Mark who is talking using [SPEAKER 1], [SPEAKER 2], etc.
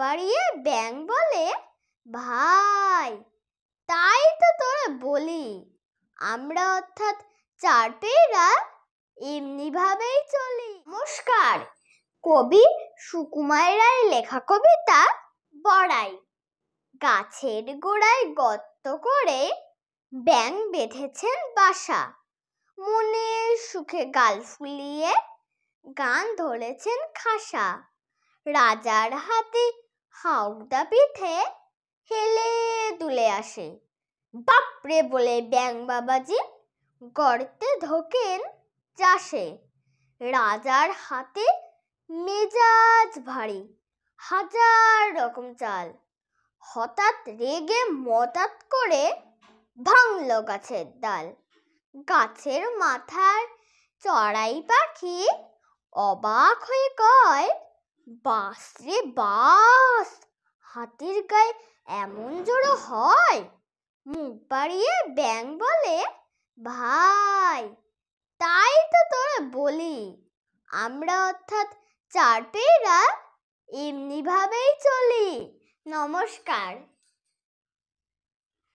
[SPEAKER 1] বাড়িয়ে ব্যাঙ বলে, ভাই তাই তো তোরা বলি, আমরা অর্থাৎ চার পেয়েরা এমনি ভাবেই চলি। নমস্কার, কবি সুকুমার রায়ের লেখা কবিতা বড়াই। গাছের গোড়ায় গর্ত করে ব্যাঙ বেঁধেছেন বাসা, মনের সুখে গাল ফুলিয়ে গান ধরেছেন খাসা। রাজার হাতে হাওড়া পিঠে হেলে দুলে আসে, বাপরে বলে ব্যাঙ বাবাজি গর্তে ঢোকেন চাষে। রাজার হাতে মেজাজ ভারী, হাজার রকম চাল, হঠাৎ রেগে মটাত করে ভাঙল গাছের ডাল। গাছের মাথার চড়াই পাখি অবাক হয়ে কয়, বাস রে বাস, হাতির গায়ে এমন জোড়ো হয়? মুখ বাড়িয়ে ব্যাঙ বলে, ভাই তাই তো তোরা বলি, আমরা অর্থাৎ চার পেয়েরা এমনি ভাবেই চলি। নমস্কার।